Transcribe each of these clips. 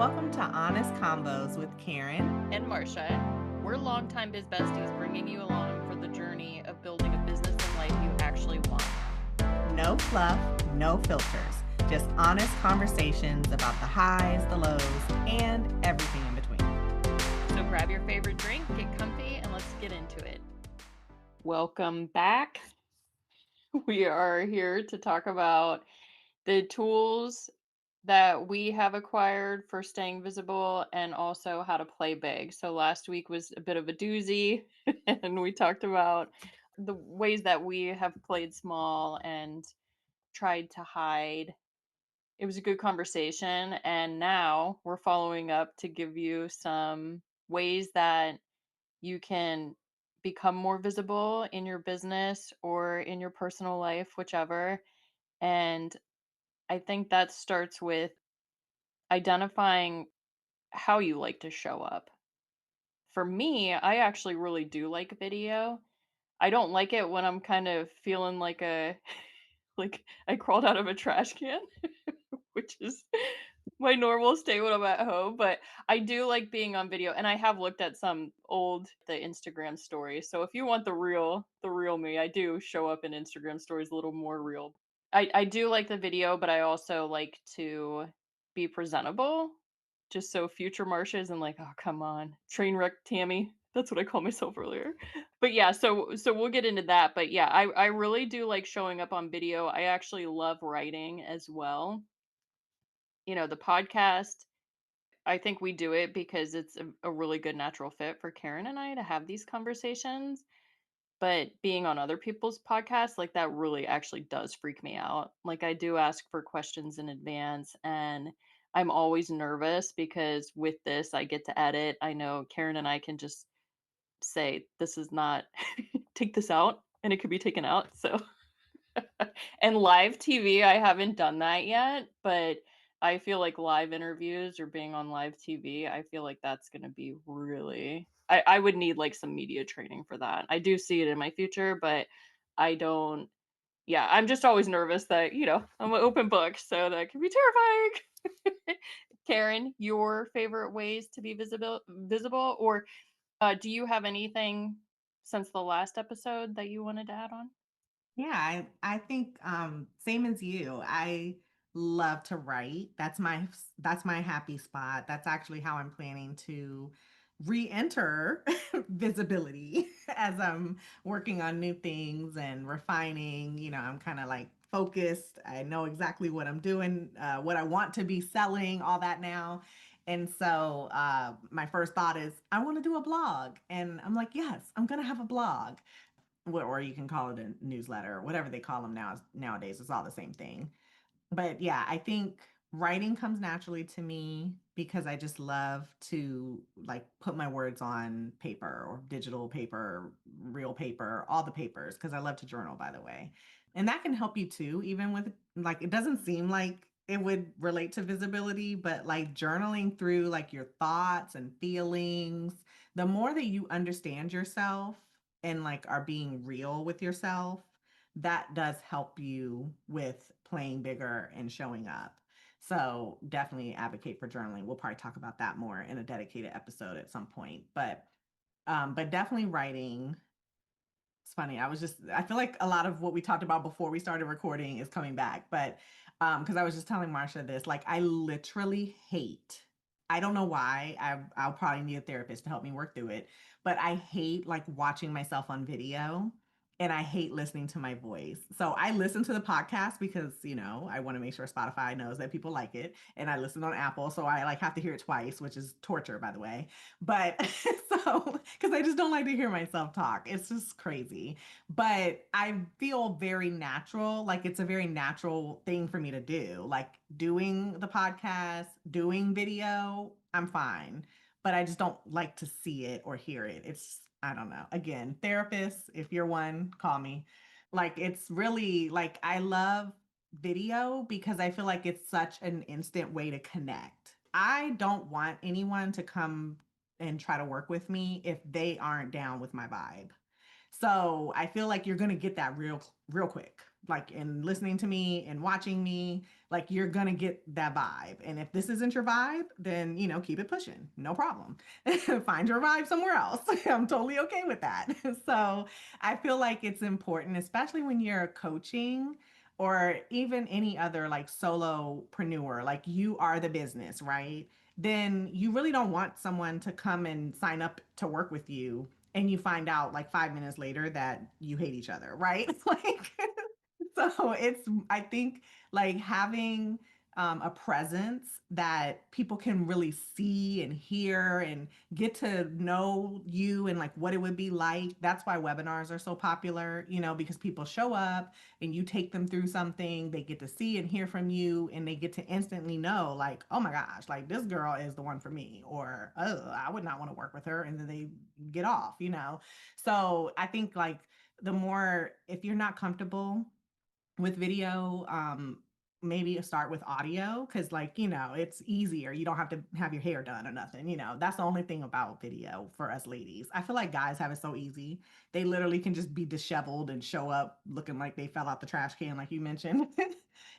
Welcome to Honest Combos with Karen and Marcia. We're longtime biz besties bringing you along for the journey of building a business and life you actually want. No fluff, no filters, just honest conversations about the highs, the lows, and everything in between. So grab your favorite drink, get comfy, and let's get into it. Welcome back. We are here to talk about the tools that we have acquired for staying visible and also how to play big. So last week was a bit of a doozy, and we talked about the ways that we have played small and tried to hide. It was a good conversation, and now we're following up to give you some ways that you can become more visible in your business or in your personal life, whichever. And I think that starts with identifying how you like to show up. For me, I actually really do like video. I don't like it when I'm kind of feeling like a like I crawled out of a trash can, which is my normal state when I'm at home, but I do like being on video, and I have looked at some old the Instagram stories. So if you want the real me, I do show up in Instagram stories a little more real. I do like the video, but I also like to be presentable, just so future Marcia isn't like, "Oh, come on, train wreck Tammy." That's what I called myself earlier. But yeah, so we'll get into that. But yeah, I really do like showing up on video. I actually love writing as well. The podcast, I think we do it because it's a really good natural fit for Karen and I to have these conversations. But being on other people's podcasts, like that really actually does freak me out. Like I do ask for questions in advance, and I'm always nervous because with this I get to edit. I know Karen and I can just say this is not take this out and it could be taken out. So and live TV, I haven't done that yet, but I feel like live interviews or being on live TV, I feel like that's gonna be really I would need like some media training for that. I do see it in my future, but I don't yeah, I'm just always nervous that, I'm an open book, so that can be terrifying. Karen, your favorite ways to be visible, or do you have anything since the last episode that you wanted to add on? Yeah, I think same as you. I love to write. That's my happy spot. That's actually how I'm planning to re-enter visibility as I'm working on new things and refining. I'm kind of like focused. I know exactly what I'm doing, what I want to be selling, all that now. And so my first thought is, I want to do a blog. And I'm like, yes, I'm going to have a blog, or you can call it a newsletter, or whatever they call them nowadays. It's all the same thing. But yeah, I think writing comes naturally to me because I just love to like put my words on paper or digital paper, real paper, all the papers, because I love to journal, by the way. And that can help you too, even with like, it doesn't seem like it would relate to visibility, but like journaling through like your thoughts and feelings, the more that you understand yourself and like are being real with yourself, that does help you with playing bigger and showing up. So definitely advocate for journaling. We'll probably talk about that more in a dedicated episode at some point. But definitely writing. It's funny. I feel like a lot of what we talked about before we started recording is coming back. But because I was just telling Marsha this, like I literally hate, I don't know why. I'll probably need a therapist to help me work through it. But I hate like watching myself on video, and I hate listening to my voice. So I listen to the podcast because, I want to make sure Spotify knows that people like it. And I listen on Apple. So I like have to hear it twice, which is torture, by the way. But so, because I just don't like to hear myself talk. It's just crazy. But I feel very natural. Like it's a very natural thing for me to do. Like doing the podcast, doing video, I'm fine. But I just don't like to see it or hear it. I don't know. Again, therapists, if you're one, call me. Like it's really like I love video because I feel like it's such an instant way to connect. I don't want anyone to come and try to work with me if they aren't down with my vibe. So I feel like you're going to get that real quick. like and listening to me and watching me, like you're gonna get that vibe. And if this isn't your vibe, then keep it pushing. No problem. Find your vibe somewhere else. I'm totally okay with that. So I feel like it's important, especially when you're coaching or even any other like solopreneur, like you are the business, right? Then you really don't want someone to come and sign up to work with you and you find out like 5 minutes later that you hate each other, right? Like, so it's, I think, like having a presence that people can really see and hear and get to know you and like what it would be like. That's why webinars are so popular, because people show up and you take them through something, they get to see and hear from you, and they get to instantly know, like, oh my gosh, like this girl is the one for me, or oh, I would not want to work with her. And then they get off. So I think like the more, if you're not comfortable with video, maybe start with audio because like it's easier. You don't have to have your hair done or nothing. That's the only thing about video for us ladies. I feel like guys have it so easy. They literally can just be disheveled and show up looking like they fell out the trash can, like you mentioned.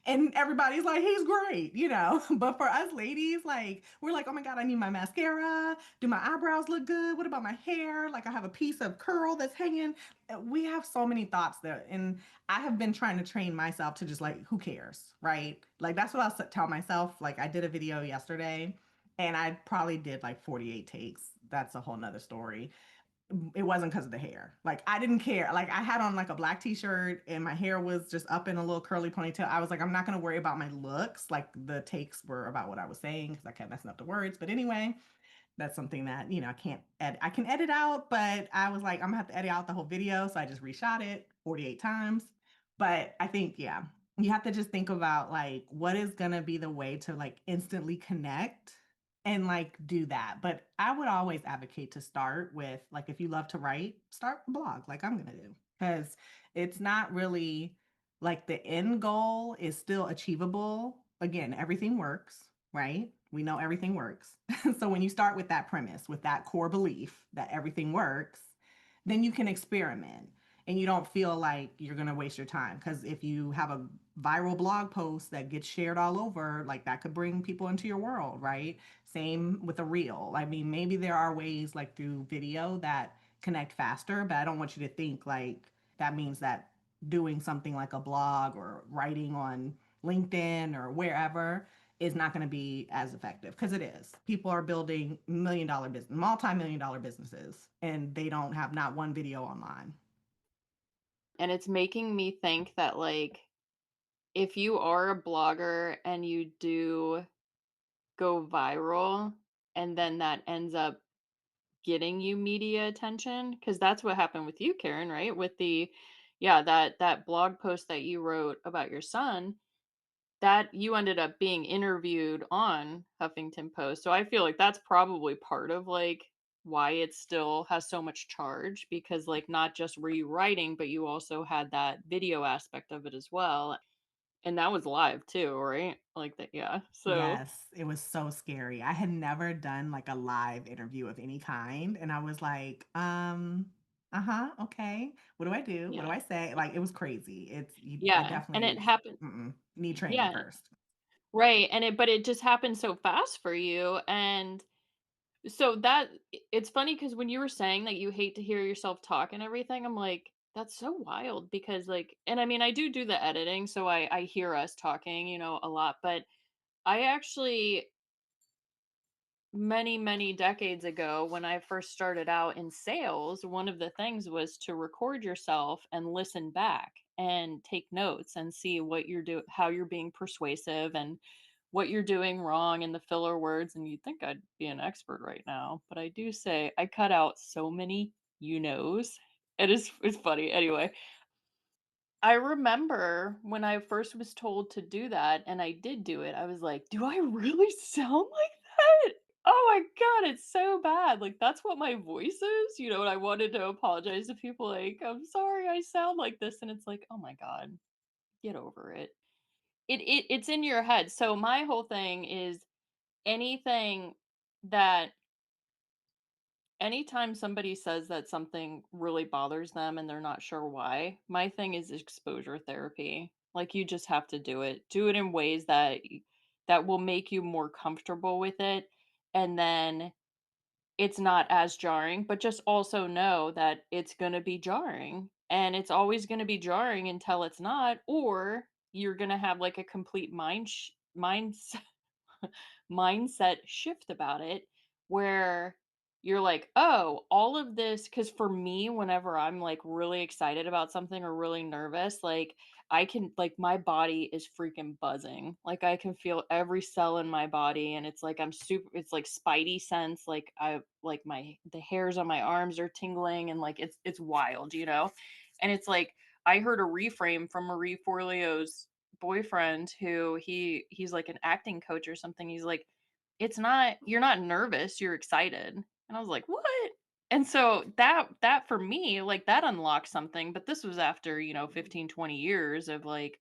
And everybody's like, he's great. But for us ladies, like we're like, oh my god, I need my mascara. Do my eyebrows look good? What about my hair? Like I have a piece of curl that's hanging. We have so many thoughts there. And I have been trying to train myself to just like, who cares, right? Like that's what I'll tell myself. Like I did a video yesterday and I probably did like 48 takes. That's a whole nother story. It wasn't because of the hair. Like I didn't care. Like I had on like a black t-shirt and my hair was just up in a little curly ponytail. I was like, I'm not going to worry about my looks. Like the takes were about what I was saying because I kept messing up the words. But anyway, that's something that I can't edit. I can edit out, but I was like, I'm gonna have to edit out the whole video, so I just reshot it 48 times. But I think, yeah, you have to just think about like what is gonna be the way to like instantly connect and like do that. But I would always advocate to start with like if you love to write, start a blog like I'm gonna do because it's not really like the end goal is still achievable. Again, everything works, right? We know everything works. So when you start with that premise, with that core belief that everything works, then you can experiment and you don't feel like you're going to waste your time. Because if you have a viral blog post that gets shared all over, like that could bring people into your world, right? Same with a reel. I mean, maybe there are ways like through video that connect faster, but I don't want you to think like that means that doing something like a blog or writing on LinkedIn or wherever is not going to be as effective because it is. People are building $1 million business, multi-million dollar businesses, and they don't have not one video online. And it's making me think that, like, if you are a blogger and you do go viral, and then that ends up getting you media attention, because that's what happened with you, Karen, right? With the yeah, that blog post that you wrote about your son, that you ended up being interviewed on Huffington Post. So I feel like that's probably part of, like, why it still has so much charge because, like, not just were you writing, but you also had that video aspect of it as well, and that was live too, right? Like that yeah. So, Yes, it was so scary. I had never done like a live interview of any kind, and I was like, uh-huh, okay. What do I do? What do yeah. I say? Like it was crazy. It Yeah, and it definitely happened need training yeah, first. right, and it but it just happened so fast for you, and so that it's funny because when you were saying that you hate to hear yourself talk and everything, I'm like, "That's so wild," because, like and I mean, I do the editing, so I hear us talking, a lot, but I actually many, many decades ago, when I first started out in sales, one of the things was to record yourself and listen back and take notes and see what you're doing, how you're being persuasive and what you're doing wrong in the filler words. And you'd think I'd be an expert right now, but I do say I cut out so many you knows. It's funny. Anyway, I remember when I first was told to do that, and I did do it, I was like, "Do I really sound like that? Oh my god, it's so bad." Like, that's what my voice is, and I wanted to apologize to people like, "I'm sorry I sound like this," and it's like, "Oh my god, get over it." It's in your head. So my whole thing is anything that anytime somebody says that something really bothers them and they're not sure why, my thing is exposure therapy. Like you just have to do it. Do it in ways that that will make you more comfortable with it, and then it's not as jarring, but just also know that it's going to be jarring, and it's always going to be jarring until it's not, or you're going to have like a complete mindset shift about it where you're like, "Oh, all of this." Because for me, whenever I'm like really excited about something or really nervous, like I can, like, my body is freaking buzzing. Like I can feel every cell in my body, and it's like I'm super, it's like spidey sense. Like I, like the hairs on my arms are tingling, and like it's wild, you know? And it's like I heard a reframe from Marie Forleo's boyfriend, who he's like an acting coach or something. He's like, "It's not, you're not nervous, you're excited." And I was like, "What?" And so that for me, like that unlocked something, but this was after, 15, 20 years of like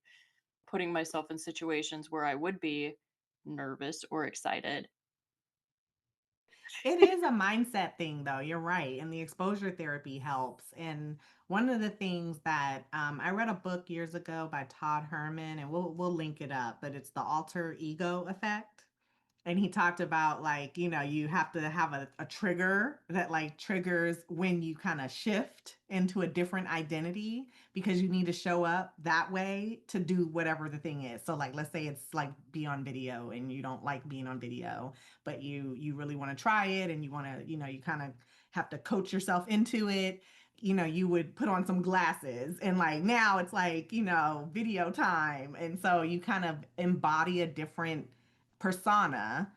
putting myself in situations where I would be nervous or excited. It is a mindset thing, though. You're right. And the exposure therapy helps. And one of the things that I read a book years ago by Todd Herman, and we'll link it up, but it's the alter ego effect. And he talked about, like, you have to have a trigger that like triggers when you kind of shift into a different identity, because you need to show up that way to do whatever the thing is. So like, let's say it's like be on video and you don't like being on video, but you really want to try it, and you want to, you kind of have to coach yourself into it. You would put on some glasses, and like now it's like, video time. And so you kind of embody a different persona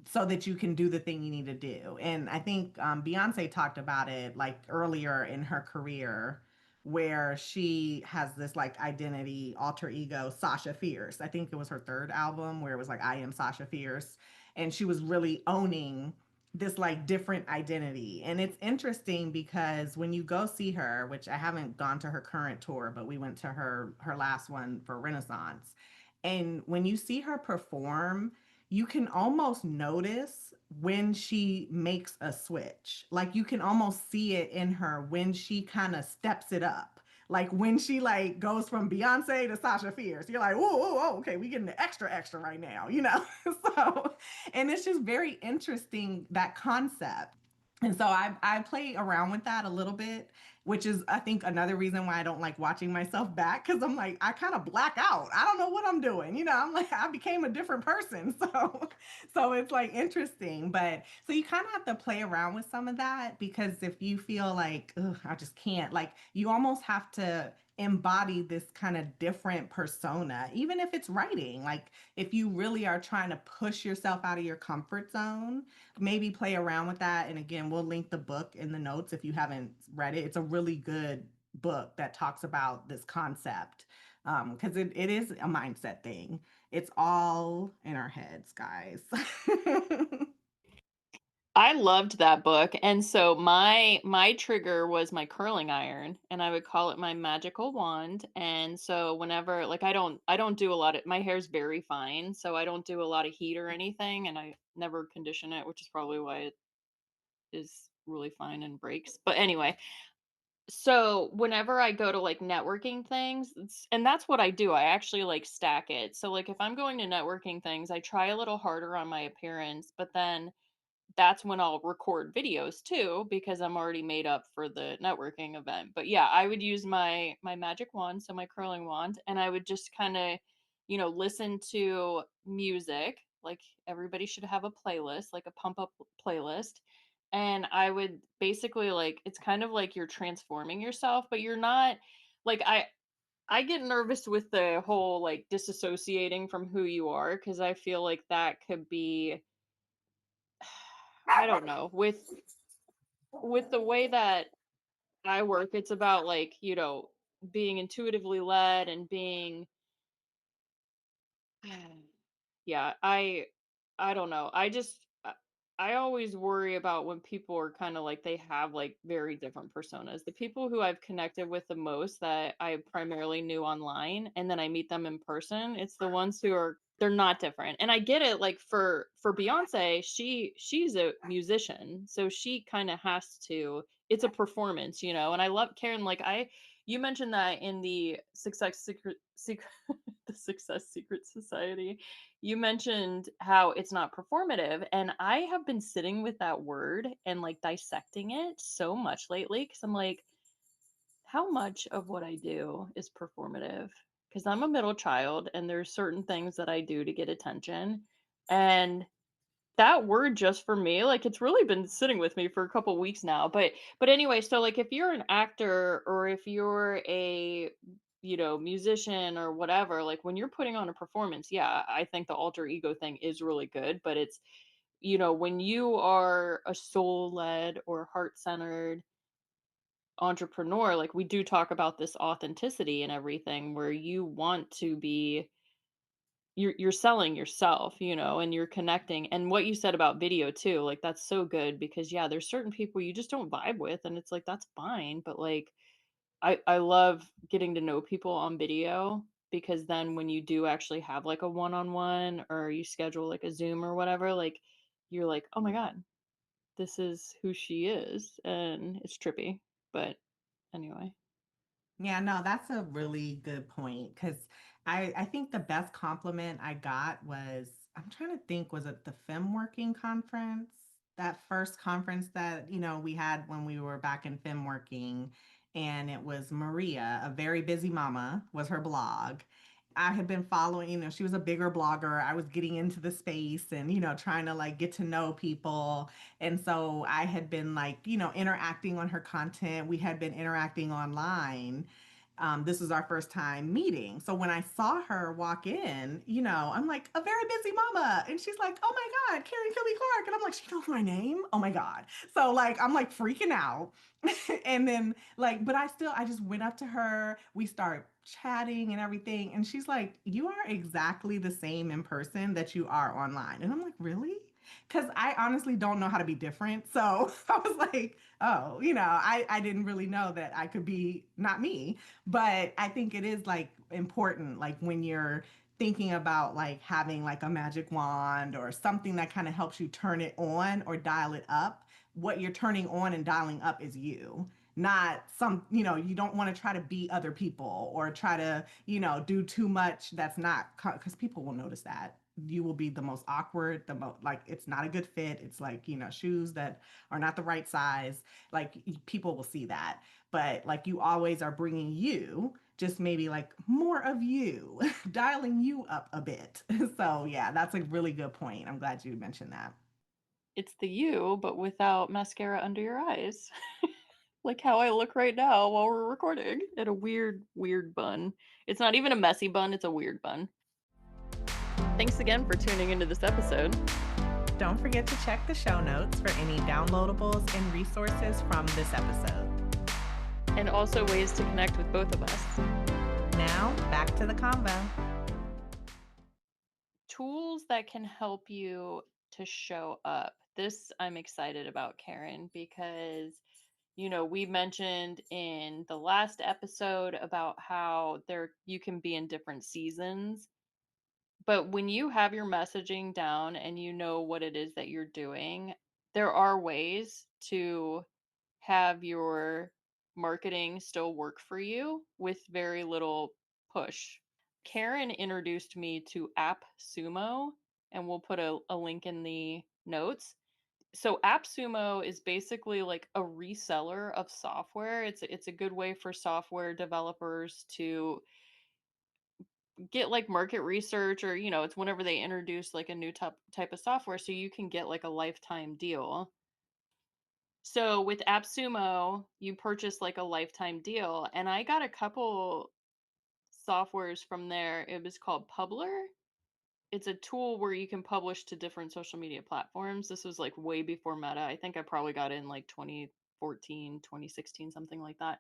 so that you can do the thing you need to do. And I think Beyonce talked about it like earlier in her career, where she has this like identity alter ego, Sasha Fierce. I think it was her third album where it was like, I am Sasha Fierce. And she was really owning this like different identity. And it's interesting because when you go see her, which I haven't gone to her current tour, but we went to her last one for Renaissance. And when you see her perform, you can almost notice when she makes a switch. Like you can almost see it in her when she kind of steps it up. Like when she like goes from Beyonce to Sasha Fierce, you're like, whoa, whoa, whoa, okay, we getting the extra, extra right now. So, and it's just very interesting, that concept. And so I play around with that a little bit, which is I think another reason why I don't like watching myself back, because I'm like I kind of black out. I don't know what I'm doing. I'm like I became a different person. So it's like interesting, but so you kind of have to play around with some of that, because if you feel like, ugh, I just can't, like you almost have to embody this kind of different persona, even if it's writing. Like if you really are trying to push yourself out of your comfort zone, maybe play around with that. And again, we'll link the book in the notes if you haven't read it. It's a really good book that talks about this concept, because it is a mindset thing. It's all in our heads, guys. I loved that book, and so my trigger was my curling iron, and I would call it my magical wand. And so whenever, like, I don't do a lot of, my hair's very fine, so I don't do a lot of heat or anything, and I never condition it, which is probably why it is really fine and breaks. But anyway, so whenever I go to like networking things, and that's what I do. I actually like stack it. So like if I'm going to networking things, I try a little harder on my appearance, but then that's when I'll record videos too, because I'm already made up for the networking event. But yeah, I would use my magic wand, so my curling wand, and I would just kind of, listen to music. Like everybody should have a playlist, like a pump up playlist. And I would basically, like, it's kind of like you're transforming yourself, but you're not, like, I get nervous with the whole like disassociating from who you are, because I feel like that could be, I don't know, with the way that I work, it's about like, being intuitively led and being, yeah, I don't know. I always worry about when people are kind of like they have like very different personas. The people who I've connected with the most that I primarily knew online and then I meet them in person, it's the ones who are They're not different, and I get it, like, for Beyoncé, she's a musician, so she kinda has to it's a performance, you know, and I love Karen, like, I you mentioned that in the Secret the Success Secret Society, you mentioned how it's not performative, and I have been sitting with that word and, like, dissecting it so much lately because 'cause I'm like, how much of what I do is performative? Because I'm a middle child and there's certain things that I do to get attention. And that word just for me, like it's really been sitting with me for a couple weeks now. But anyway, so like if you're an actor or if you're a musician or whatever, like when you're putting on a performance, yeah, I think the alter ego thing is really good, but it's when you are a soul led or heart centered entrepreneur, like we do talk about this authenticity and everything where you want to be you're selling yourself, and you're connecting. And what you said about video too, like that's so good because yeah, there's certain people you just don't vibe with and it's like that's fine, but like I love getting to know people on video because then when you do actually have like a one-on-one or you schedule like a Zoom or whatever, like you're like, "Oh my god, this is who she is." And it's trippy. But anyway. Yeah, no, that's a really good point because I think the best compliment I got was I'm trying to think, was it the Fem Working conference? That first conference that, we had when we were back in Fem Working, and it was Maria, a very busy mama, was her blog. I had been following, she was a bigger blogger. I was getting into the space and, trying to like get to know people. And so I had been like, interacting on her content. We had been interacting online. This was our first time meeting. So when I saw her walk in, I'm like, a very busy mama. And she's like, oh my God, Carrie Philly Clark. And I'm like, she knows my name. Oh my God. So like, I'm like freaking out. And then like, but I just went up to her. We start chatting and everything. And she's like, you are exactly the same in person that you are online. And I'm like, really? Because I honestly don't know how to be different. So I was like, oh, I didn't really know that I could be not me. But I think it is like important, like when you're thinking about like having like a magic wand or something that kind of helps you turn it on or dial it up. What you're turning on and dialing up is you, not you don't want to try to be other people or try to, do too much that's not, because people will notice that. You will be the most awkward, the most like it's not a good fit. It's like, shoes that are not the right size. Like people will see that. But like you always are bringing you, just maybe like more of you, dialing you up a bit. So, yeah, that's a really good point. I'm glad you mentioned that. It's the you, but without mascara under your eyes. Like how I look right now while we're recording in a weird, weird bun. It's not even a messy bun, it's a weird bun. Thanks again for tuning into this episode, Don't forget to check the show notes for any downloadables and resources from this episode. and also ways to connect with both of us. Now, back to the combo. Tools that can help you to show up. This I'm excited about, Karen, because we mentioned in the last episode about how there you can be in different seasons. But when you have your messaging down and you know what it is that you're doing, there are ways to have your marketing still work for you with very little push. Karen introduced me to AppSumo, and we'll put a link in the notes. So AppSumo is basically like a reseller of software. It's a good way for software developers to get like market research, or it's whenever they introduce like a new type of software so you can get like a lifetime deal. So with AppSumo, you purchase like a lifetime deal, and I got a couple softwares from there. It was called Publer. It's a tool where you can publish to different social media platforms. This was like way before Meta. I think I probably got it in like 2014, 2016, something like that.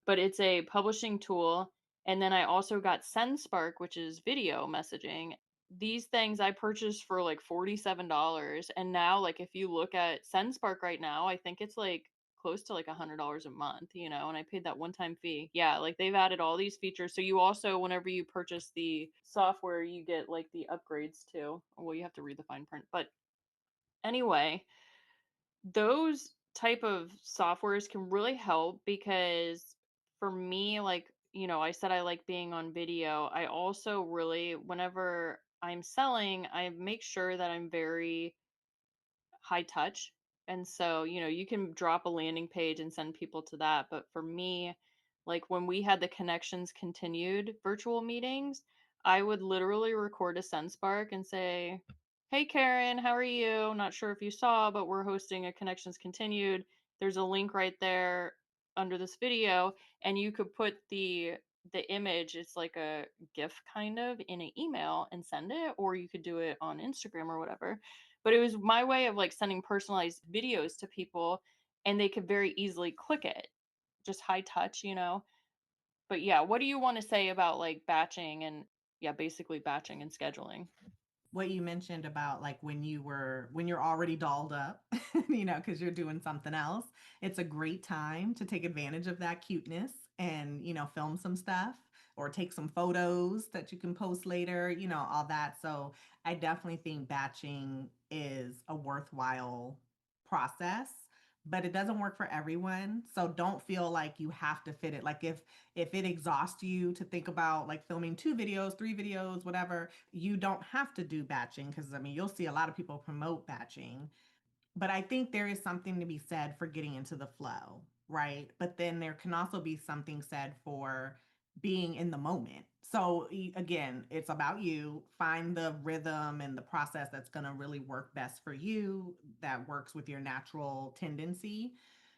But it's a publishing tool. And then I also got SendSpark, which is video messaging. These things I purchased for like $47. And now, like, if you look at SendSpark right now, I think it's like close to like $100 a month, and I paid that one-time fee. Yeah, like they've added all these features. So you also, whenever you purchase the software, you get like the upgrades too. Well, you have to read the fine print. But anyway, those type of softwares can really help because for me, like, I said I like being on video. I also really, whenever I'm selling, I make sure that I'm very high touch. And so, you can drop a landing page and send people to that. But for me, like when we had the connections continued virtual meetings, I would literally record a SendSpark and say, "Hey Karen, how are you? Not sure if you saw, but we're hosting a connections continued. There's a link right there under this video." And you could put the image, it's like a GIF kind of, in an email and send it, or you could do it on Instagram or whatever. But it was my way of like sending personalized videos to people and they could very easily click it. Just high touch. But yeah, what do you want to say about like batching and yeah, basically batching and scheduling? What you mentioned about like when you're already dolled up, because you're doing something else, it's a great time to take advantage of that cuteness and, film some stuff or take some photos that you can post later, all that. So I definitely think batching is a worthwhile process, but it doesn't work for everyone. So don't feel like you have to fit it. Like if it exhausts you to think about like filming 2 videos, 3 videos, whatever, you don't have to do batching, because I mean you'll see a lot of people promote batching. But I think there is something to be said for getting into the flow, right? But then there can also be something said for being in the moment. So again, it's about you. Find the rhythm and the process that's going to really work best for you, that works with your natural tendency.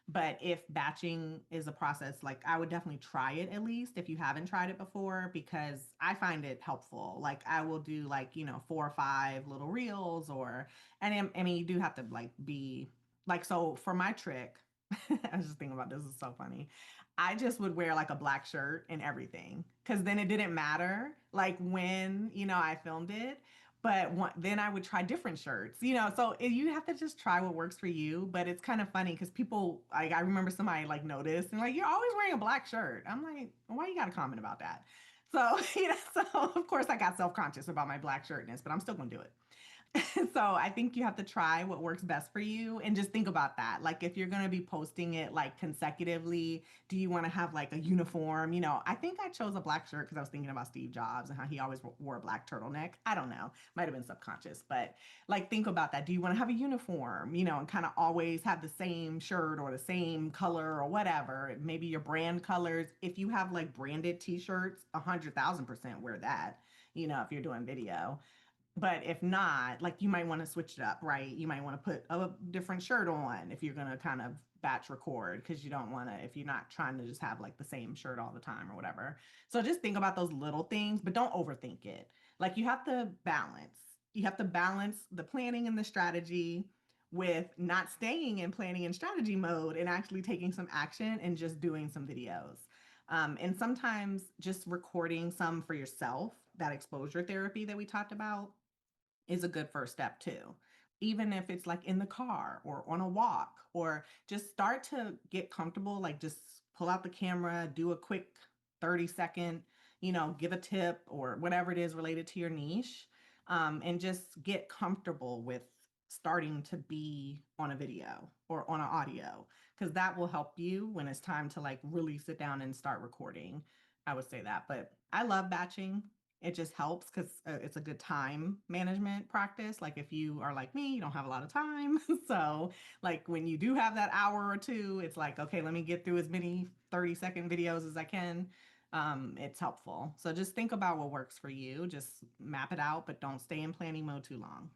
But if batching is a process, like I would definitely try it at least if you haven't tried it before, because I find it helpful. Like I will do like, 4 or 5 little reels, or, and I mean, you do have to like be like, so for my trick, I was just thinking about this, is so funny. I just would wear like a black shirt and everything, because then it didn't matter like when, I filmed it. But then I would try different shirts, so you have to just try what works for you. But it's kind of funny because people, like, I remember somebody like noticed and like, "You're always wearing a black shirt." I'm like, why you got to comment about that? So, so of course I got self conscious about my black shirtness, but I'm still going to do it. So I think you have to try what works best for you and just think about that. Like if you're going to be posting it like consecutively, do you want to have like a uniform? I think I chose a black shirt because I was thinking about Steve Jobs and how he always wore a black turtleneck. I don't know. Might have been subconscious, but like think about that. Do you want to have a uniform, and kind of always have the same shirt or the same color or whatever? Maybe your brand colors. If you have like branded t-shirts, 100,000% wear that, if you're doing video. But if not, like you might want to switch it up, right? You might want to put a different shirt on if you're going to kind of batch record, because you don't want to, if you're not trying to just have like the same shirt all the time or whatever. So just think about those little things, but don't overthink it. Like you have to balance. You have to balance the planning and the strategy with not staying in planning and strategy mode and actually taking some action and just doing some videos. And sometimes just recording some for yourself, that exposure therapy that we talked about, is a good first step too. Even if it's like in the car or on a walk, or just start to get comfortable, like just pull out the camera, do a quick 30-second, give a tip or whatever it is related to your niche, and just get comfortable with starting to be on a video or on an audio, because that will help you when it's time to like really sit down and start recording. I would say that. But I love batching. It just helps because it's a good time management practice. Like if you are like me, you don't have a lot of time. So like when you do have that hour or two, it's like, okay, let me get through as many 30-second videos as I can. It's helpful. So just think about what works for you. Just map it out, but don't stay in planning mode too long.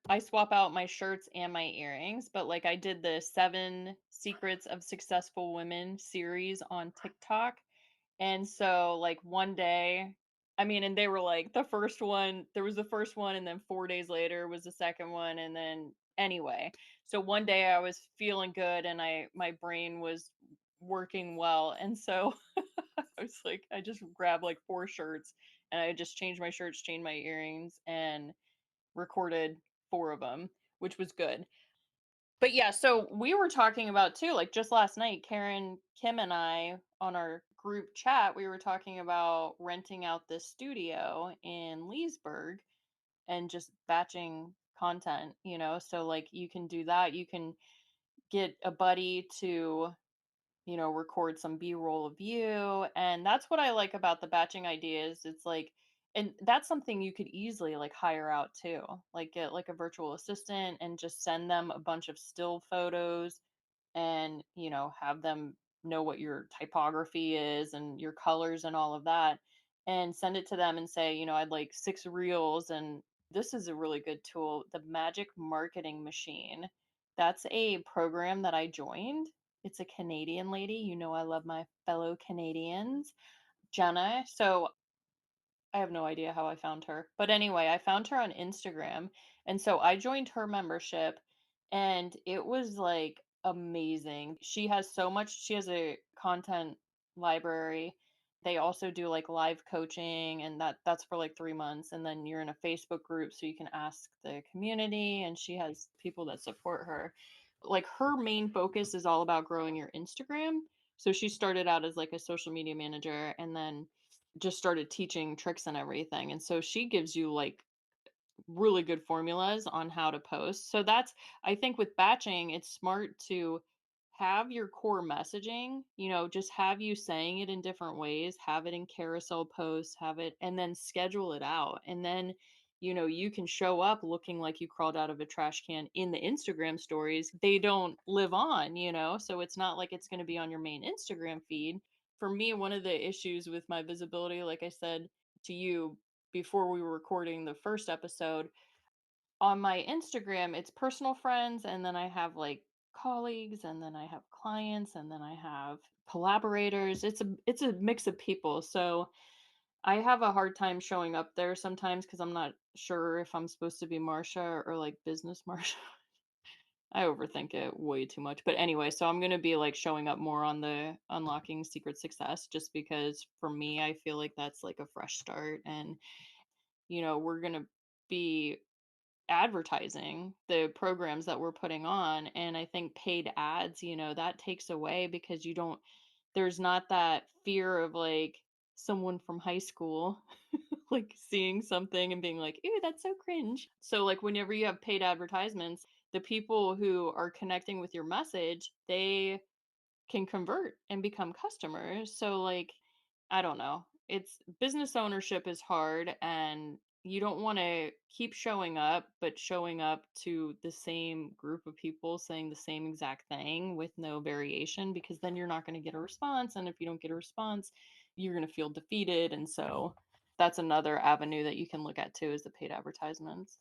I swap out my shirts and my earrings, but like I did the 7 Secrets of Successful Women series on TikTok. And so like one day, I mean, and they were like the first one, there was the first one, and then 4 days later was the second one. And then anyway, so one day I was feeling good and my brain was working well. And so I was like, I just grabbed like 4 shirts and I just changed my shirts, changed my earrings, and recorded 4 of them, which was good. But yeah, so we were talking about too, like just last night, Karen, Kim, and I on our group chat, we were talking about renting out this studio in Leesburg and just batching content, So like you can do that. You can get a buddy to record some B-roll of you. And that's what I like about the batching ideas. It's like, and that's something you could easily like hire out too. Like get like a virtual assistant and just send them a bunch of still photos and, have them know what your typography is and your colors and all of that and send it to them and say, I'd like 6 reels and this is a really good tool, the Magic Marketing Machine. That's a program that I joined. It's a Canadian lady, I love my fellow Canadians, Jenna. So I have no idea how I found her. But anyway, I found her on Instagram. And so I joined her membership and it was like amazing. She has a content library. They also do like live coaching and that's for like 3 months and then you're in a Facebook group so you can ask the community and she has people that support her. Like her main focus is all about growing your Instagram. So she started out as like a social media manager and then just started teaching tricks and everything. And so she gives you like really good formulas on how to post. So that's I think with batching, it's smart to have your core messaging, just have you saying it in different ways, have it in carousel posts, have it and then schedule it out. And then, you can show up looking like you crawled out of a trash can in the Instagram stories. They don't live on, so it's not like it's going to be on your main Instagram feed. For me, one of the issues with my visibility, like I said to you before we were recording the first episode, on my Instagram, it's personal friends, and then I have like colleagues, and then I have clients, and then I have collaborators. It's a mix of people. So I have a hard time showing up there sometimes because I'm not sure if I'm supposed to be Marsha or like business Marsha. I overthink it way too much. But anyway, so I'm gonna be like showing up more on the unlocking secret success just because for me, I feel like that's like a fresh start. And, we're gonna be advertising the programs that we're putting on. And I think paid ads, that takes away because you don't there's not that fear of like someone from high school like seeing something and being like, ew, that's so cringe. So like whenever you have paid advertisements, the people who are connecting with your message, they can convert and become customers. So like, I don't know. It's business ownership is hard and you don't want to keep showing up, but showing up to the same group of people saying the same exact thing with no variation because then you're not going to get a response. And if you don't get a response, you're going to feel defeated. And so that's another avenue that you can look at too is the paid advertisements.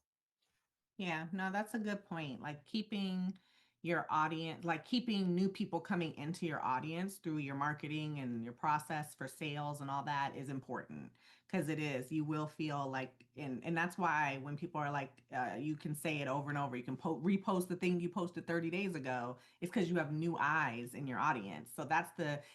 Yeah, no, that's a good point. Like keeping your audience, like keeping new people coming into your audience through your marketing and your process for sales and all that is important because it is. You will feel like, and that's why when people are like, you can say it over and over. You can repost the thing you posted 30 days ago. It's because you have new eyes in your audience. So that's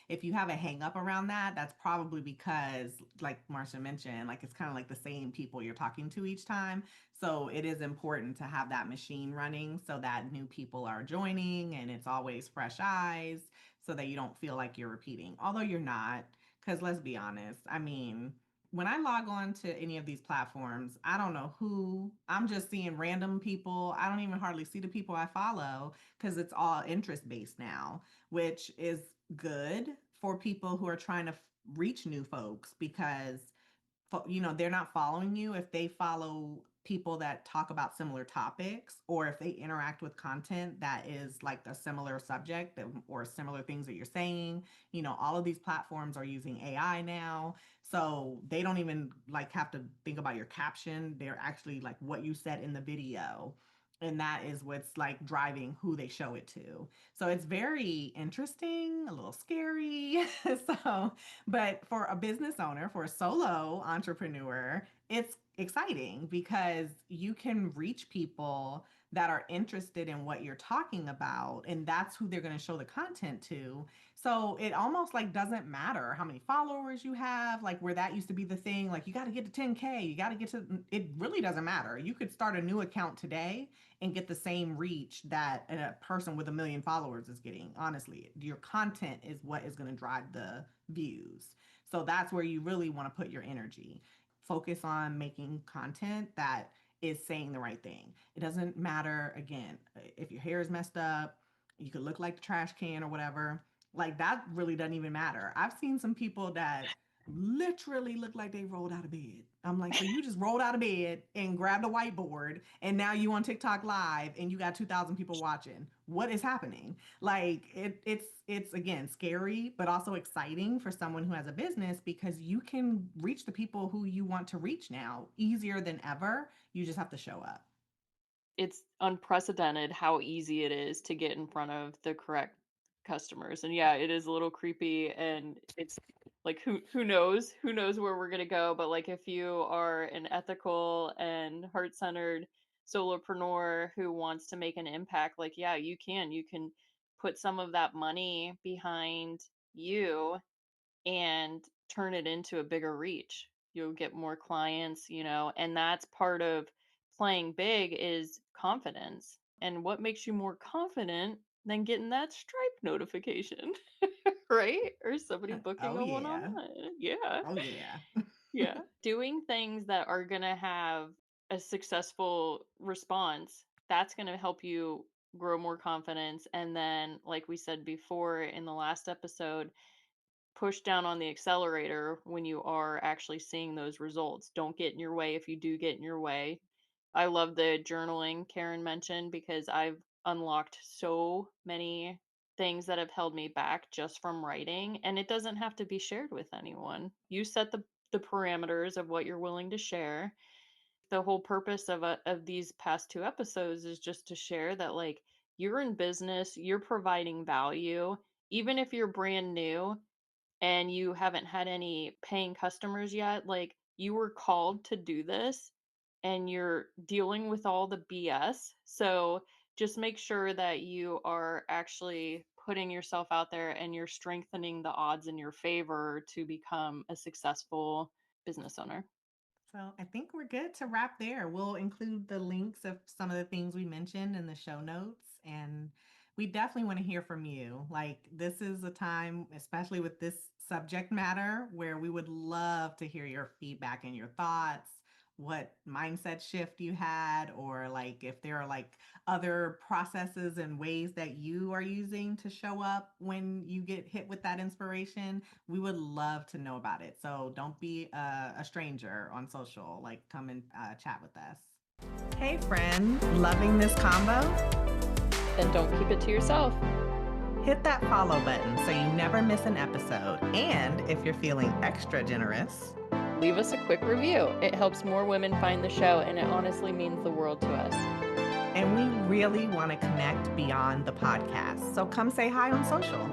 if you have a hang up around that, that's probably because, like Marcia mentioned, like it's kind of like the same people you're talking to each time. So it is important to have that machine running so that new people are joining and it's always fresh eyes so that you don't feel like you're repeating. Although you're not, because let's be honest, I mean, when I log on to any of these platforms, I don't know who, I'm just seeing random people. I don't even hardly see the people I follow because it's all interest based now, which is good for people who are trying to reach new folks because they're not following you if they follow people that talk about similar topics or if they interact with content that is like a similar subject or similar things that you're saying. All of these platforms are using AI now, so they don't even like have to think about your caption. They're actually like what you said in the video, and that is what's like driving who they show it to. So it's very interesting, a little scary. So but for a business owner, for a solo entrepreneur, exciting because you can reach people that are interested in what you're talking about, and that's who they're going to show the content to. So it almost like doesn't matter how many followers you have, like where that used to be the thing, like you got to get to 10K, you got to get to, it really doesn't matter. You could start a new account today and get the same reach that a person with 1 million followers is getting. Honestly, your content is what is going to drive the views. So that's where you really want to put your energy. Focus on making content that is saying the right thing. It doesn't matter, again, if your hair is messed up, you could look like the trash can or whatever. Like that really doesn't even matter. I've seen some people that literally look like they rolled out of bed. I'm like, so you just rolled out of bed and grabbed a whiteboard and now you on TikTok live and you got 2,000 people watching. What is happening? Like it's again scary, but also exciting for someone who has a business because you can reach the people who you want to reach now easier than ever. You just have to show up. It's unprecedented how easy it is to get in front of the correct customers. And yeah, it is a little creepy and it's like who knows where we're going to go, but like if you are an ethical and heart-centered solopreneur who wants to make an impact, like yeah, you can put some of that money behind you and turn it into a bigger reach. You'll get more clients, and that's part of playing big is confidence. And what makes you more confident than getting that Stripe notification, right? Or somebody booking Oh a yeah. one-on-one. Yeah. Oh yeah. Yeah. Doing things that are going to have a successful response, that's going to help you grow more confidence. And then, like we said before in the last episode, push down on the accelerator when you are actually seeing those results. Don't get in your way if you do get in your way. I love the journaling Karen mentioned because I've unlocked so many things that have held me back just from writing, and it doesn't have to be shared with anyone. You set the parameters of what you're willing to share. The whole purpose of these past two episodes is just to share that like you're in business, you're providing value, even if you're brand new and you haven't had any paying customers yet, like you were called to do this and you're dealing with all the BS. So just make sure that you are actually putting yourself out there and you're strengthening the odds in your favor to become a successful business owner. So I think we're good to wrap there. We'll include the links of some of the things we mentioned in the show notes. And we definitely want to hear from you. Like, this is a time, especially with this subject matter, where we would love to hear your feedback and your thoughts, what mindset shift you had, or like if there are like other processes and ways that you are using to show up when you get hit with that inspiration. We would love to know about it. So don't be a stranger on social. Like, come and chat with us. Hey, friend, loving this combo? Then don't keep it to yourself. Hit that follow button so you never miss an episode. And if you're feeling extra generous, Leave us a quick review. It helps more women find the show, and it honestly means the world to us. and we really want to connect beyond the podcast. So come say hi on social.